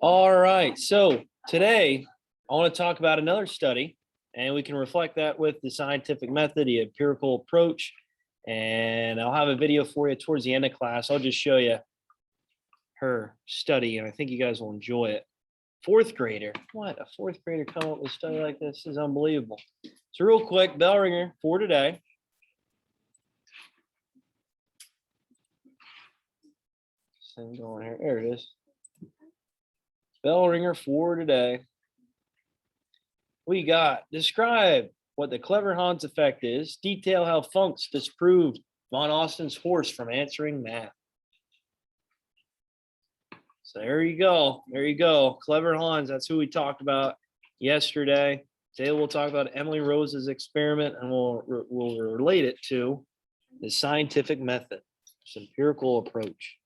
All right, so today I want to talk about another study, and we can reflect that with the scientific method, the empirical approach. And I'll have a video for you towards the end of class. I'll just show you her study, and I think you guys will enjoy it. Fourth grader, what? A fourth grader come up with a study like this is unbelievable. So real quick, bell ringer for today. Thing going here. There it is. Bell ringer for today. We got describe what the clever Hans effect is. Detail how Funks disproved von Austin's horse from answering math. So there you go. There you go. Clever Hans. That's who we talked about yesterday. Today we'll talk about Emily Rosa's experiment, and we'll relate it to the scientific method, this empirical approach.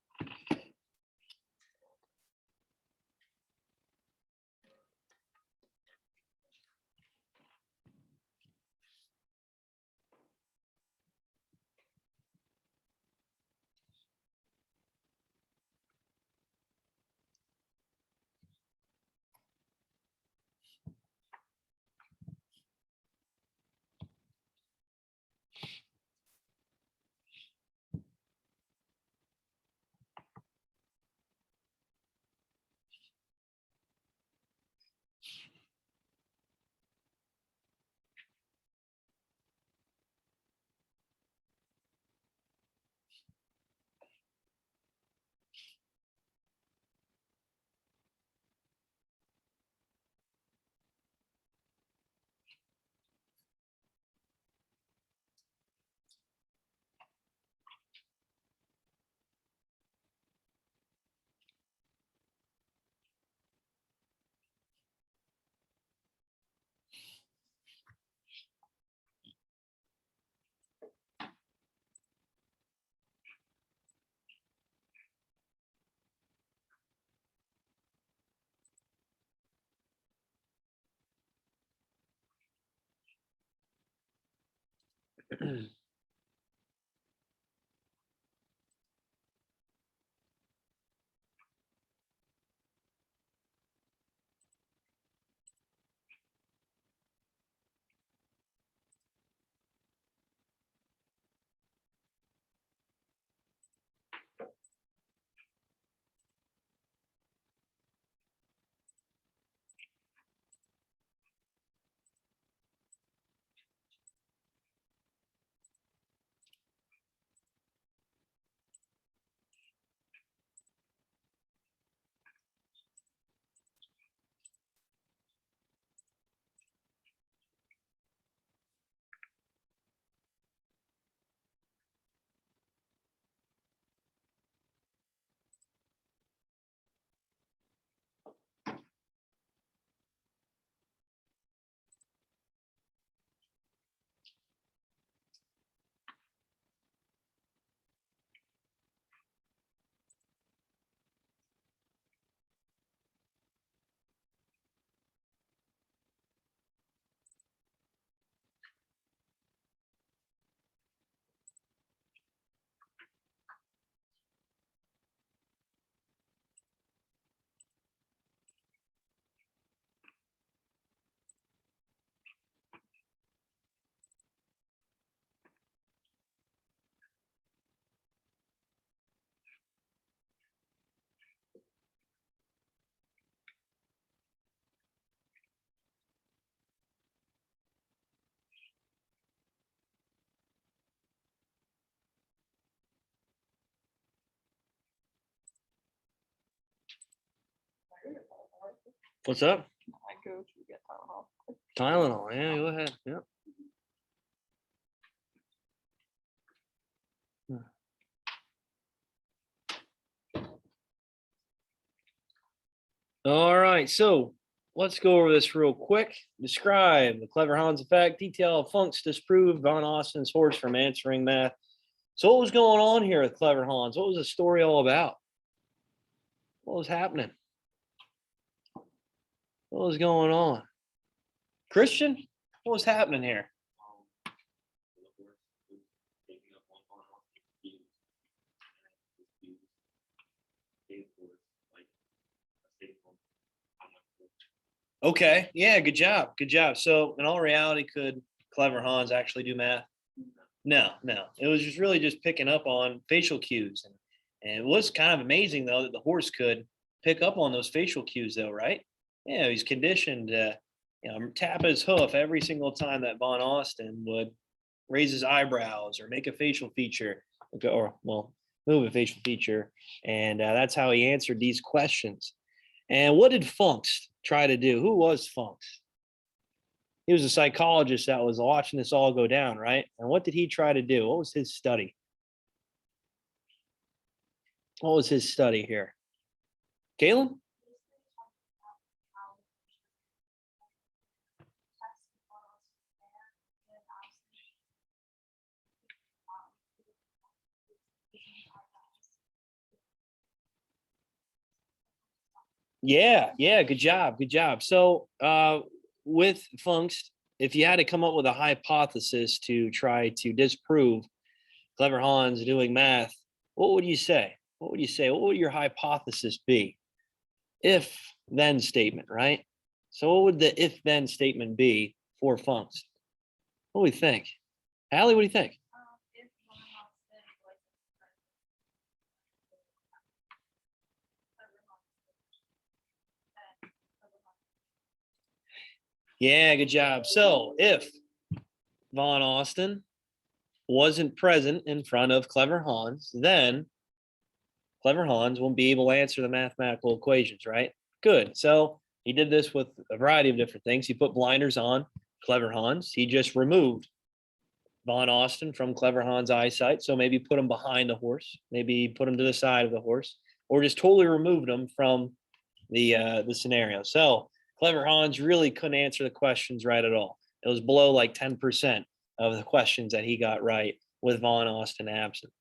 What's up? I go to get Tylenol. Tylenol. Yeah, go ahead. Yeah. All right, so let's go over this real quick. Describe the clever Hans effect. Detail how Funks disproved von Austin's horse from answering math. So what was going on here with clever Hans? What was the story all about? What was happening? What was going on? Christian, what was happening here? Okay. Yeah. Good job. Good job. So, in all reality, could clever Hans actually do math? No, no. It was just really just picking up on facial cues, and it was kind of amazing though that the horse could pick up on those facial cues, though, right? Yeah, he's conditioned to, tap his hoof every single time that Von Austin would raise his eyebrows or make a facial feature, or well, move a facial feature, and that's how he answered these questions. And what did Funks try to do? Who was Funks? He was a psychologist that was watching this all go down, right? And what did he try to do? What was his study? What was his study here? Caleb? Yeah, yeah, good job, good job. So, with Funks, if you had to come up with a hypothesis to try to disprove Clever Hans doing math, what would you say? What would you say? What would your hypothesis be? If then statement, right? So, what would the if then statement be for Funks? What do we think? Allie, what do you think? Yeah, good job. So, if Von Austin wasn't present in front of Clever Hans, then Clever Hans won't be able to answer the mathematical equations, right? Good. So he did this with a variety of different things. He put blinders on Clever Hans. He just removed Von Austin from Clever Hans' eyesight. So maybe put him behind the horse, maybe put him to the side of the horse, or just totally removed him from the scenario. So Clever Hans really couldn't answer the questions right at all. It was below like 10% of the questions that he got right with Von Austin absent.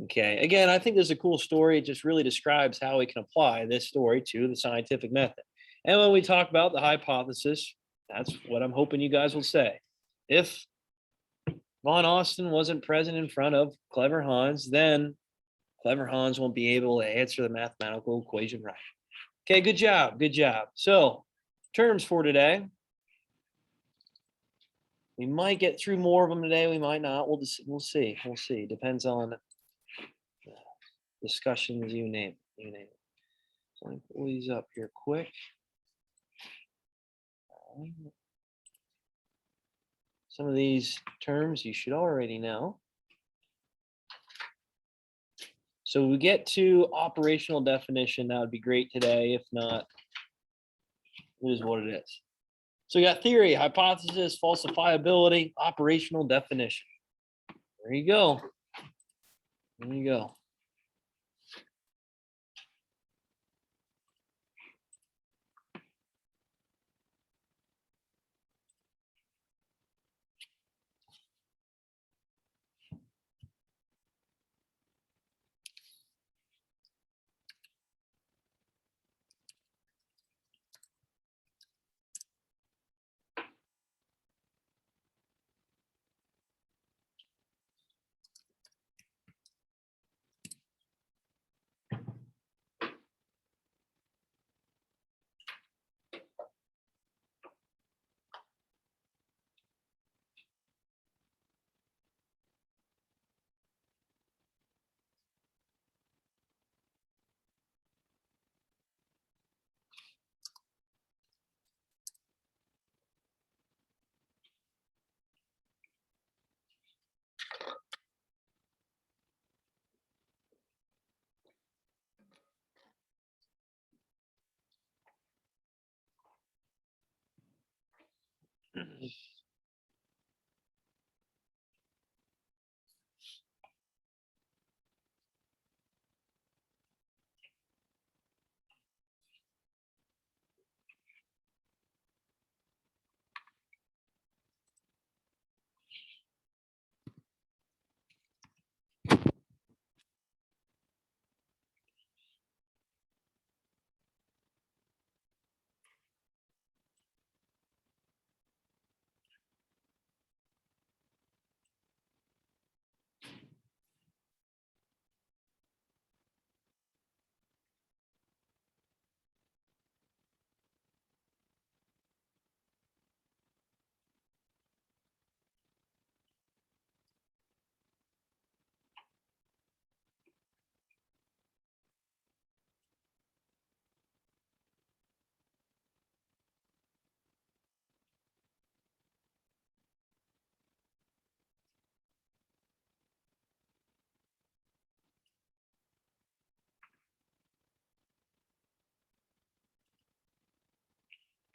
Okay. Again, I think this is a cool story. It just really describes how we can apply this story to the scientific method. And when we talk about the hypothesis, that's what I'm hoping you guys will say. If Von Austin wasn't present in front of Clever Hans, then Clever Hans won't be able to answer the mathematical equation right. Okay, good job. Good job. So, terms for today. We might get through more of them today. We might not. We'll see. We'll see. Depends on discussions, you name it. You name it. So let me pull these up here quick. Some of these terms you should already know. So we get to operational definition. That would be great today. If not, it is what it is. So we got theory, hypothesis, falsifiability, operational definition. There you go. There you go.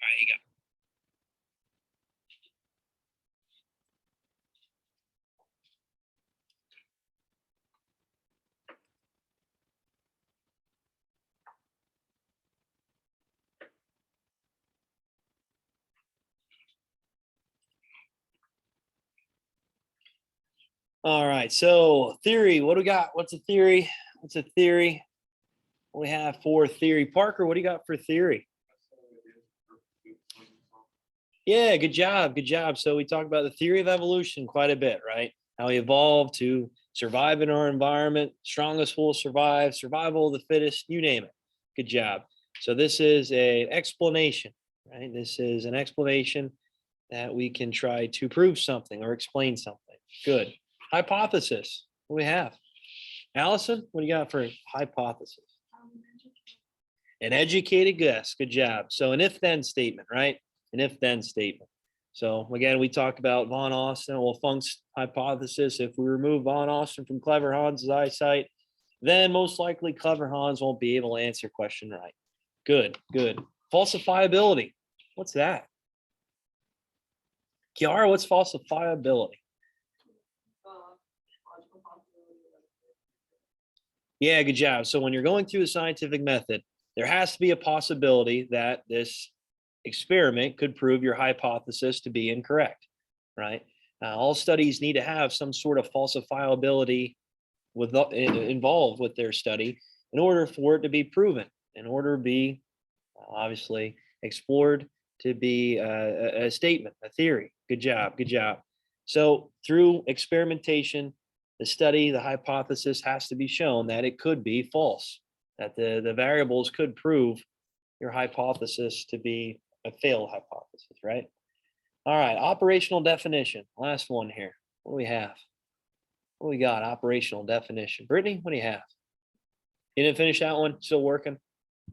right, you got. All right, so theory, what do we got? What's a theory? What's a theory? What we have for theory? Parker, what do you got for theory? Yeah, good job, good job. So we talked about the theory of evolution quite a bit, right? How we evolved to survive in our environment, strongest will survive, survival of the fittest, you name it. Good job. So this is an explanation, right? This is an explanation that we can try to prove something or explain something. Good. Hypothesis. What do we have? Allison, what do you got for hypothesis? An educated guess. Good job. So an if-then statement, right? An if-then statement. So again, we talked about von Austin or Funk's hypothesis. If we remove von Austin from Clever Hans's eyesight, then most likely Clever Hans won't be able to answer question right. Good, good. Falsifiability. What's that? Kiara, what's falsifiability? Yeah, good job. So when you're going through the scientific method, there has to be a possibility that this experiment could prove your hypothesis to be incorrect, right? All studies need to have some sort of falsifiability involved with their study in order for it to be proven, in order to be obviously explored, to be a statement, a theory. Good job, good job. So through experimentation, the study, the hypothesis has to be shown that it could be false, that the variables could prove your hypothesis to be a failed hypothesis, right? All right, operational definition. Last one here. What do we have? What do we got? Operational definition. Brittany, what do you have? You didn't finish that one? Still working?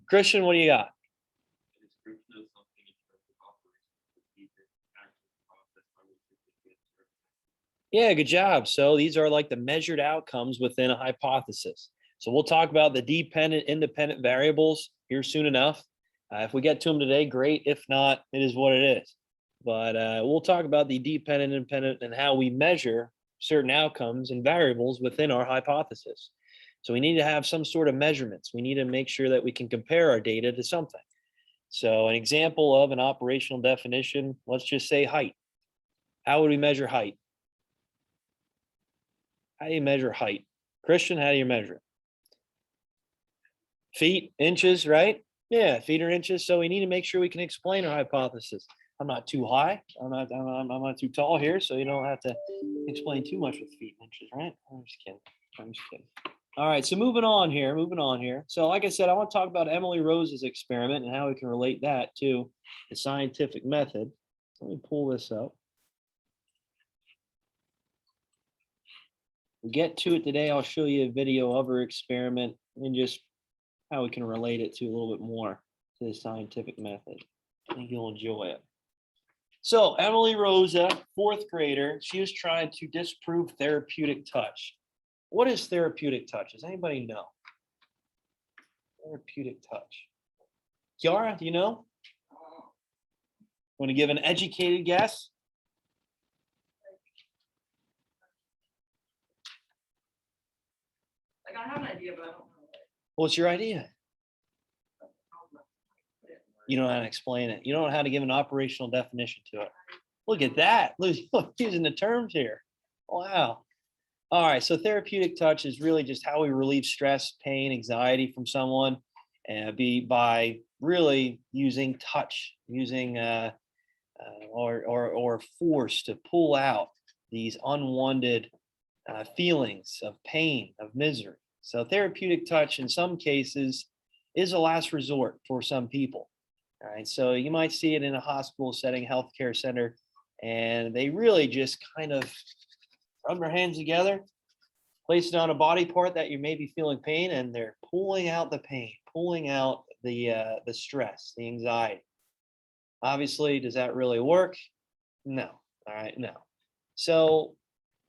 Christian, what do you got? Yeah, good job. So these are like the measured outcomes within a hypothesis. So we'll talk about the dependent, independent variables here soon enough. If we get to them today, great. If not, it is what it is. But we'll talk about the dependent, independent, and how we measure certain outcomes and variables within our hypothesis. So we need to have some sort of measurements. We need to make sure that we can compare our data to something. So an example of an operational definition, let's just say height. How would we measure height? How do you measure height? Christian, how do you measure it? Feet, inches, right? Yeah, feet or inches. So we need to make sure we can explain our hypothesis. I'm not too high. I'm not too tall here, so you don't have to explain too much with feet and inches, right? I'm just kidding. I'm just kidding. All right, so moving on here. So like I said, I want to talk about Emily Rose's experiment and how we can relate that to the scientific method. Let me pull this up. We get to it today, I'll show you a video of her experiment and just how we can relate it to a little bit more to the scientific method. I think you'll enjoy it. So Emily Rosa, fourth grader, she was trying to disprove therapeutic touch. What is therapeutic touch? Does anybody know? Therapeutic touch. Kiara, do you know? Want to give an educated guess? Like I have an idea, but I don't know. What's your idea? You don't know how to explain it. You don't know how to give an operational definition to it. Look at that. Look, using the terms here. Wow. All right. So therapeutic touch is really just how we relieve stress, pain, anxiety from someone, and by really using touch, using or force to pull out these unwanted feelings of pain, of misery. So therapeutic touch in some cases is a last resort for some people. All right, so you might see it in a hospital setting, healthcare center, and they really just kind of rub their hands together, place it on a body part that you may be feeling pain, and they're pulling out the pain, pulling out the stress, the anxiety. Obviously, does that really work? No. All right, no. So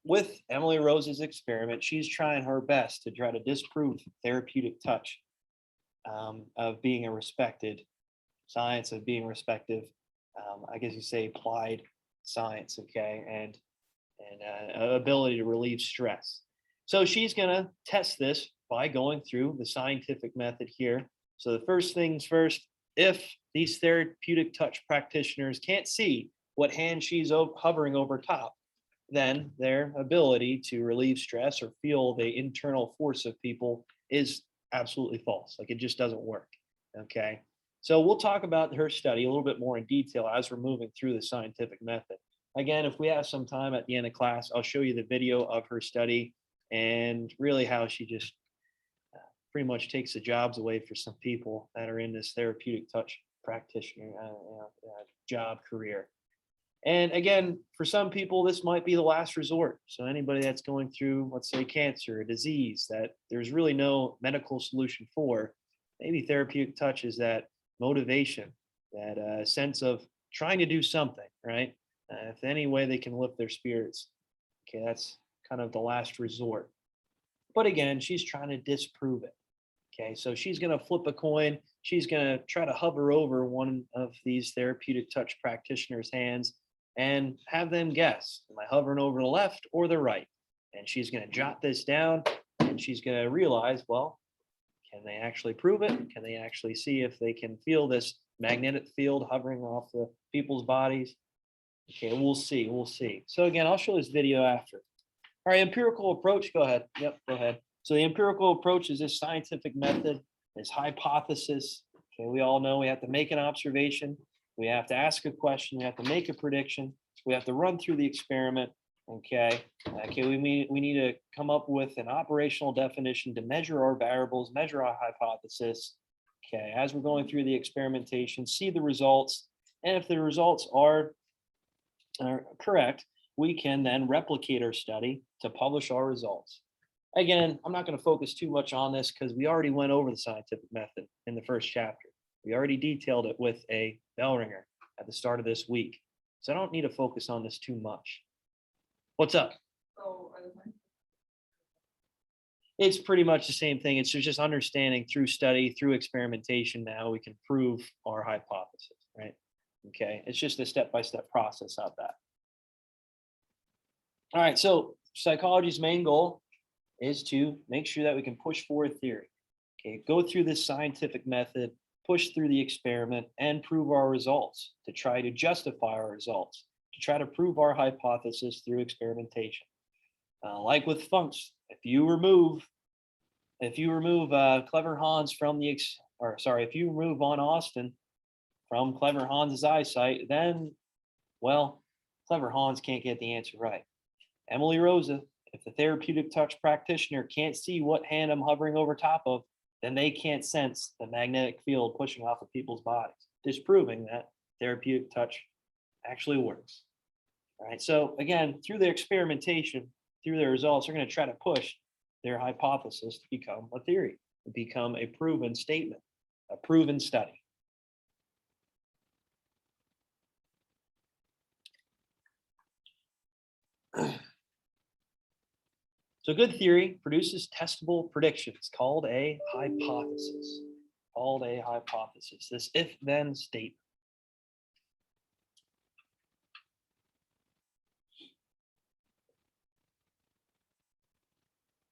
with Emily Rose's experiment, she's trying her best to try to disprove therapeutic touch of being a respected science of being respective. I guess you say applied science, okay, and ability to relieve stress. So she's going to test this by going through the scientific method here. So the first things first, if these therapeutic touch practitioners can't see what hand she's hovering over top, then their ability to relieve stress or feel the internal force of people is absolutely false. Like it just doesn't work. Okay. So we'll talk about her study a little bit more in detail as we're moving through the scientific method. Again, if we have some time at the end of class, I'll show you the video of her study and really how she just pretty much takes the jobs away for some people that are in this therapeutic touch practitioner job career. And again, for some people, this might be the last resort. So anybody that's going through, let's say, cancer, a disease that there's really no medical solution for, maybe therapeutic touch is that motivation, that sense of trying to do something, right? If any way they can lift their spirits, okay, that's kind of the last resort. But again, she's trying to disprove it. Okay, so she's going to flip a coin. She's going to try to hover over one of these therapeutic touch practitioners' hands and have them guess, am I hovering over the left or the right? And she's going to jot this down and she's going to realize, well, can they actually prove it? Can they actually see if they can feel this magnetic field hovering off the people's bodies? Okay, we'll see. We'll see. So again, I'll show this video after. All right, empirical approach. Go ahead. Yep, go ahead. So the empirical approach is this scientific method, this hypothesis. Okay, we all know we have to make an observation. We have to ask a question. We have to make a prediction. We have to run through the experiment. Okay. We need to come up with an operational definition to measure our variables, measure our hypothesis. Okay. As we're going through the experimentation, see the results. And if the results are correct, we can then replicate our study to publish our results. Again, I'm not going to focus too much on this because we already went over the scientific method in the first chapter. We already detailed it with a bell ringer at the start of this week. So I don't need to focus on this too much. What's up? It's pretty much the same thing. It's just understanding through study, through experimentation now we can prove our hypothesis, right? Okay, it's just a step-by-step process of that. All right, so psychology's main goal is to make sure that we can push forward theory. Okay, go through this scientific method, push through the experiment, and prove our results, to try to justify our results, to try to prove our hypothesis through experimentation. Like with funks, if you remove Clever Hans from the if you remove Von Austin from Clever Hans's eyesight, then well, Clever Hans can't get the answer right. Emily Rosa, if the therapeutic touch practitioner can't see what hand I'm hovering over top of, then they can't sense the magnetic field pushing off of people's bodies, disproving that therapeutic touch actually works. All right, so again, through their experimentation, through their results, they're going to try to push their hypothesis to become a theory, to become a proven statement, a proven study. So good theory produces testable predictions called a hypothesis. This if-then statement.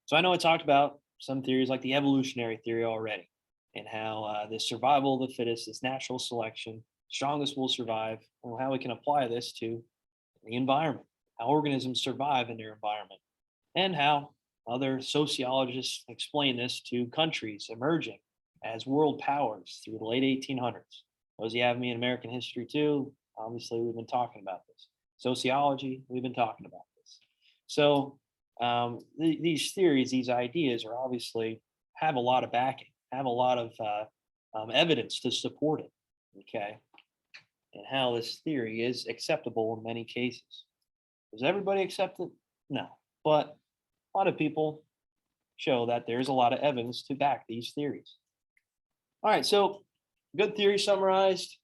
So I know I talked about some theories like the evolutionary theory already, and how the survival of the fittest is natural selection, strongest will survive, and how we can apply this to the environment, how organisms survive in their environment, and how other sociologists explain this to countries emerging as world powers through the late 1800s. Those you have me in American history too, obviously we've been talking about this. Sociology, we've been talking about this. So these theories, these ideas are obviously have a lot of backing, have a lot of evidence to support it, okay? And how this theory is acceptable in many cases. Does everybody accept it? No, but a lot of people show that there's a lot of evidence to back these theories. All right, so good theory summarized,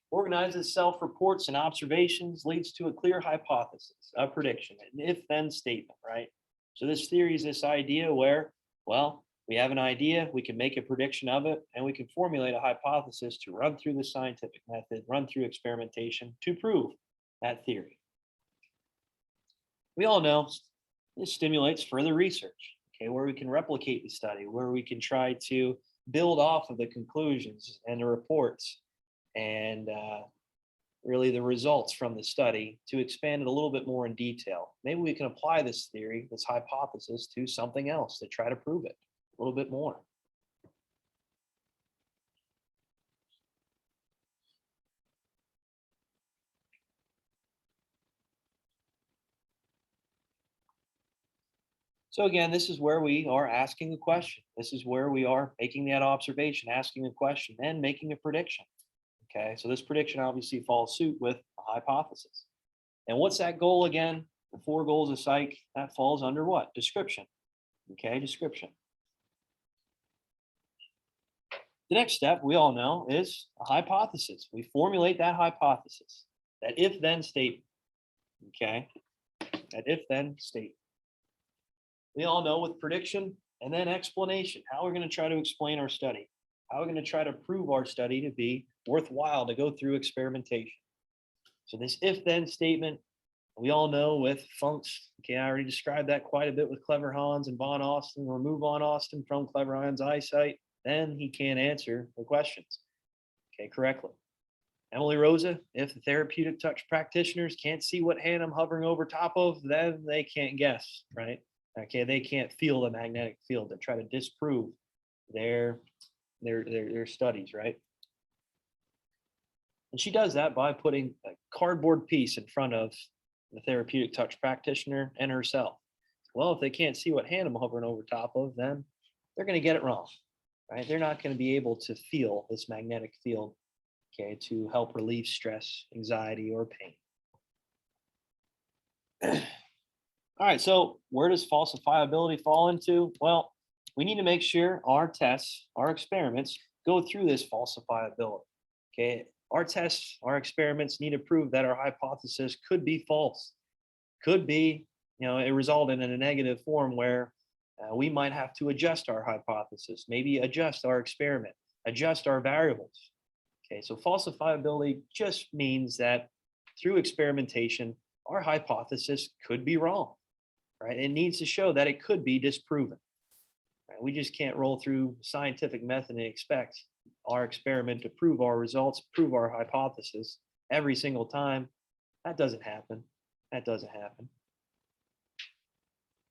organizes self-reports and observations, leads to a clear hypothesis, a prediction, an if-then statement, right? So this theory is this idea where, well, We have an idea, we can make a prediction of it, and we can formulate a hypothesis to run through the scientific method, run through experimentation to prove that theory. We all know this stimulates further research, okay, where we can replicate the study, where we can try to build off of the conclusions and the reports and really the results from the study to expand it a little bit more in detail. Maybe we can apply this theory, this hypothesis, to something else to try to prove it a little bit more. So again, this is where we are asking a question. This is where we are making that observation, asking a question, and making a prediction. Okay, so this prediction obviously follows suit with a hypothesis. And what's that goal again? The 4 goals of psych, that falls under what? Description. Okay, description. The next step, we all know, is a hypothesis. We formulate that hypothesis, that if-then statement. Okay, that if-then statement. We all know with prediction and then explanation, how we're going to try to explain our study, how we're going to try to prove our study to be worthwhile to go through experimentation. So this if-then statement, we all know with Funk's, okay, I already described that quite a bit with Clever Hans and Von Austin. Remove Von Austin from Clever Hans' eyesight, then he can't answer the questions, okay, correctly. Emily Rosa, if the therapeutic touch practitioners can't see what hand I'm hovering over top of, then they can't guess, right? Okay, they can't feel the magnetic field. They try to disprove their studies, right? And she does that by putting a cardboard piece in front of the therapeutic touch practitioner and herself. Well, if they can't see what hand I'm hovering over top of, then they're going to get it wrong, right? They're not going to be able to feel this magnetic field, okay, to help relieve stress, anxiety, or pain. All right, so where does falsifiability fall into? Well, we need to make sure our tests, our experiments go through this falsifiability. Okay, our tests, our experiments need to prove that our hypothesis could be false, could be, it resulted in a negative form where we might have to adjust our hypothesis, maybe adjust our experiment, adjust our variables. Okay, so falsifiability just means that through experimentation, our hypothesis could be wrong. Right? It needs to show that it could be disproven. Right? We just can't roll through scientific method and expect our experiment to prove our results, prove our hypothesis every single time. That doesn't happen. That doesn't happen.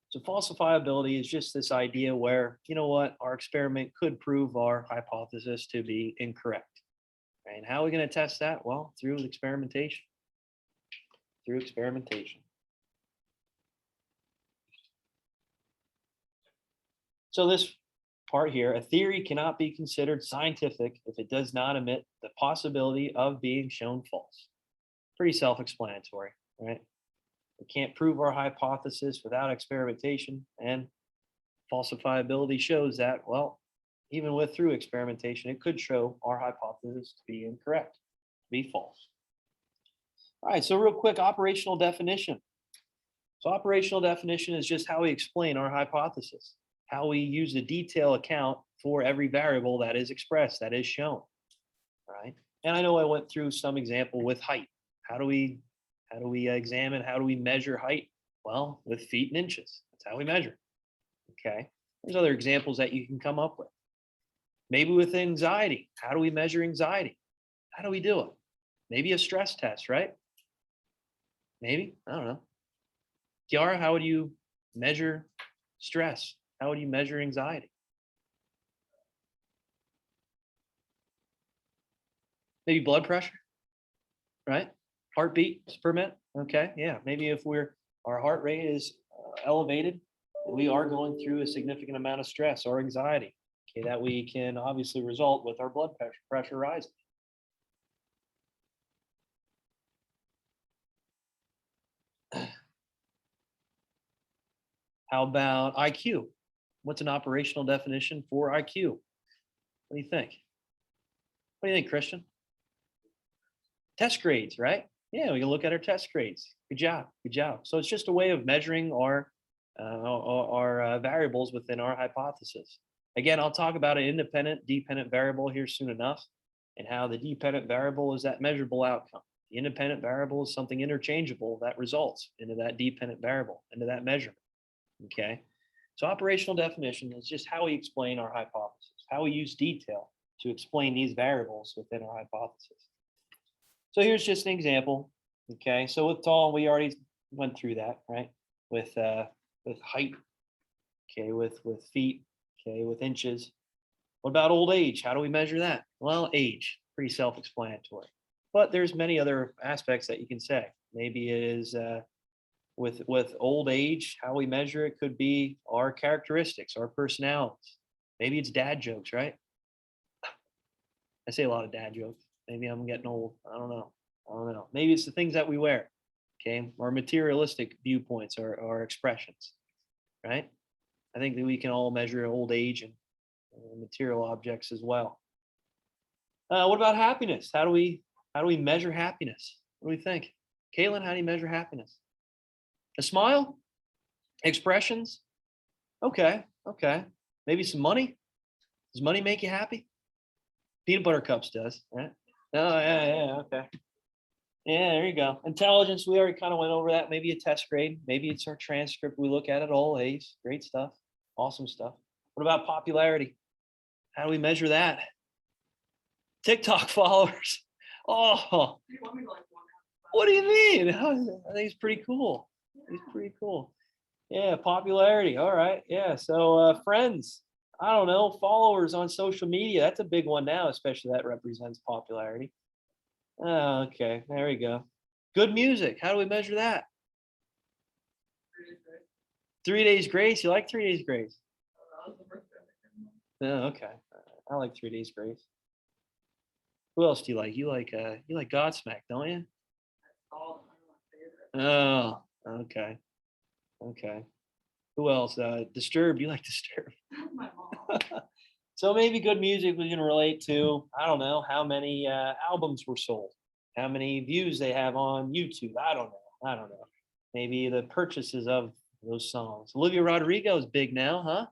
So falsifiability is just this idea where, our experiment could prove our hypothesis to be incorrect. Right? And how are we going to test that? Well, through experimentation. Through experimentation. So this part here, a theory cannot be considered scientific if it does not admit the possibility of being shown false. Pretty self-explanatory, right? We can't prove our hypothesis without experimentation, and falsifiability shows that, well, even through experimentation, it could show our hypothesis to be incorrect, to be false. All right, so real quick, operational definition. So operational definition is just how we explain our hypothesis, how we use the detail account for every variable that is expressed, that is shown, right? And I know I went through some example with height. How do we examine, how do we measure height? Well, with feet and inches. That's how we measure, okay? There's other examples that you can come up with. Maybe with anxiety, how do we measure anxiety? How do we do it? Maybe a stress test, right? Maybe, I don't know. Kiara, how would you measure stress? How would you measure anxiety? Maybe blood pressure, right? Heartbeat per minute. Okay, yeah. Maybe if our heart rate is elevated, we are going through a significant amount of stress or anxiety. Okay, that we can obviously result with our blood pressure rising. How about IQ? What's an operational definition for IQ? What do you think? What do you think, Christian? Test grades, right? Yeah, we can look at our test grades. Good job, good job. So it's just a way of measuring our variables within our hypothesis. Again, I'll talk about an independent, dependent variable here soon enough, and how the dependent variable is that measurable outcome. The independent variable is something interchangeable that results into that dependent variable, into that measurement. Okay. So operational definition is just how we explain our hypothesis, how we use detail to explain these variables within our hypothesis. So here's just an example. Okay. So with tall, we already went through that, right? With height, okay, with feet, okay, with inches. What about old age? How do we measure that? Well, age, pretty self-explanatory. But there's many other aspects that you can say. Maybe it is with old age, how we measure it could be our characteristics, our personalities. Maybe it's dad jokes, right? I say a lot of dad jokes. Maybe I'm getting old. I don't know. Maybe it's the things that we wear, okay? Our materialistic viewpoints, our expressions, right? I think that we can all measure old age and material objects as well. What about happiness? How do we measure happiness? What do we think? Caitlin, how do you measure happiness? A smile? Expressions? Okay. Maybe some money? Does money make you happy? Peanut butter cups does, right? Oh, yeah, okay. Yeah, there you go. Intelligence, we already kind of went over that. Maybe a test grade. Maybe it's our transcript. We look at all A's. Great stuff. Awesome stuff. What about popularity? How do we measure that? TikTok followers. Oh, what do you mean? I think it's pretty cool. It's pretty cool. Yeah, popularity. All right. Yeah. So friends, I don't know, followers on social media. That's a big one now, especially that represents popularity. Oh, okay. There we go. Good music. How do we measure that? 3 Days Grace. You like 3 Days Grace? Oh, okay. I like 3 Days Grace. Who else do you like? You like Godsmack, don't you? Oh, okay. Okay. Who else? Disturbed. You like Disturbed? My mom. So maybe good music we can relate to, I don't know, how many albums were sold, how many views they have on YouTube. I don't know. Maybe the purchases of those songs. Olivia Rodrigo is big now, huh?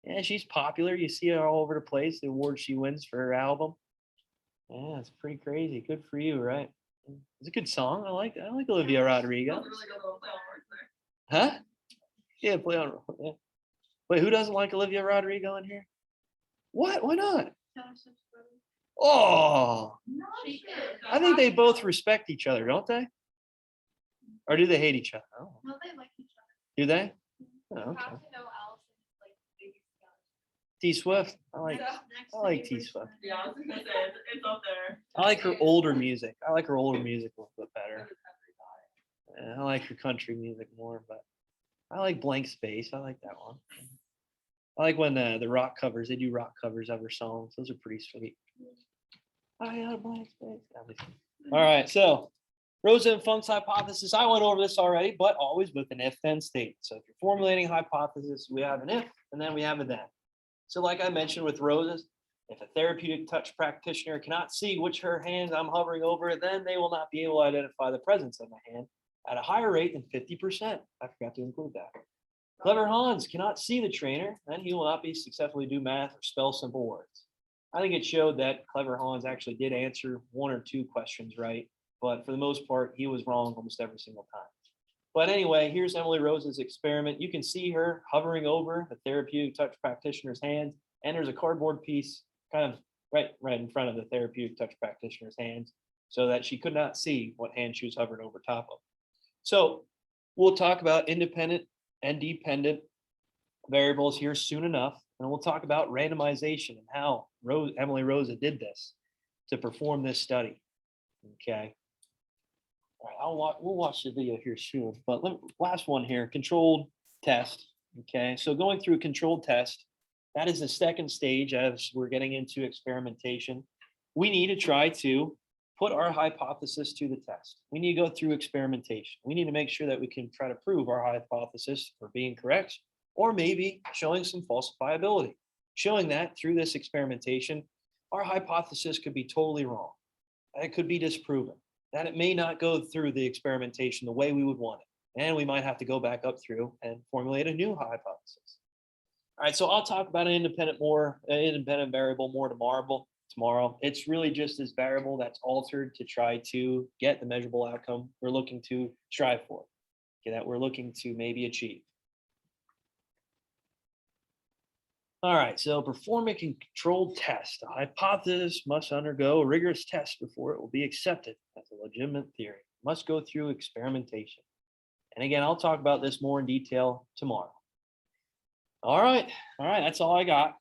Yeah, she's popular. You see her all over the place, the awards she wins for her album. Yeah, it's pretty crazy. Good for you, right? It's a good song. I like Olivia Rodrigo. Huh? Yeah, play on. Yeah. Wait, who doesn't like Olivia Rodrigo in here? What? Why not? Oh, I think they both respect each other, don't they? Or do they hate each other? Oh. No, they like each other. Do they? Oh, okay. T Swift. I like T Swift. Yeah, I was gonna say it's up there. I like her older music. I like her older music a little bit better. I like her country music more, but I like Blank Space. I like that one. I like when the rock covers, they do rock covers of her songs. Those are pretty sweet. I got a blank space. All right, so Rosa and Funk's hypothesis. I went over this already, but always with an if-then state. So if you're formulating a hypothesis, we have an if, and then we have a then. So like I mentioned with Rosa's, if a therapeutic touch practitioner cannot see which her hands I'm hovering over, then they will not be able to identify the presence of my hand at a higher rate than 50%. I forgot to include that. Clever Hans cannot see the trainer, and he will not be successfully do math or spell simple words. I think it showed that Clever Hans actually did answer 1 or 2 questions right, but for the most part, he was wrong almost every single time. But anyway, here's Emily Rosa's experiment. You can see her hovering over the therapeutic touch practitioner's hands, and there's a cardboard piece kind of right in front of the therapeutic touch practitioner's hands, so that she could not see what hand she was hovering over top of. So we'll talk about independent and dependent variables here soon enough, and we'll talk about randomization and how Emily Rosa did this to perform this study. Okay. All right, we'll watch the video here soon, but last one here, controlled test. Okay, so going through a controlled test, that is the second stage as we're getting into experimentation. We need to try to put our hypothesis to the test. We need to go through experimentation. We need to make sure that we can try to prove our hypothesis for being correct, or maybe showing some falsifiability, showing that through this experimentation, our hypothesis could be totally wrong. It could be disproven, that it may not go through the experimentation the way we would want it. And we might have to go back up through and formulate a new hypothesis. All right, so I'll talk about an independent variable more tomorrow. It's really just this variable that's altered to try to get the measurable outcome we're looking to strive for, okay, that we're looking to maybe achieve. All right, so perform a controlled test. A hypothesis must undergo a rigorous test before it will be accepted as a legitimate theory. It must go through experimentation. And again, I'll talk about this more in detail tomorrow. All right, that's all I got.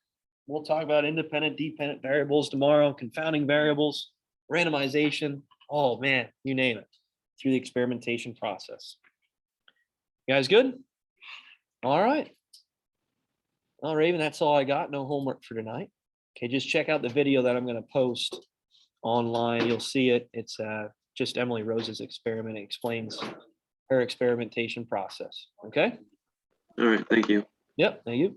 We'll talk about independent, dependent variables tomorrow, confounding variables, randomization. Oh man, you name it, through the experimentation process. You guys good? All right. Well, Raven, that's all I got. No homework for tonight. Okay, just check out the video that I'm going to post online. You'll see it. It's just Emily Rosa's experiment. It explains her experimentation process. Okay? All right, thank you. Yep, thank you.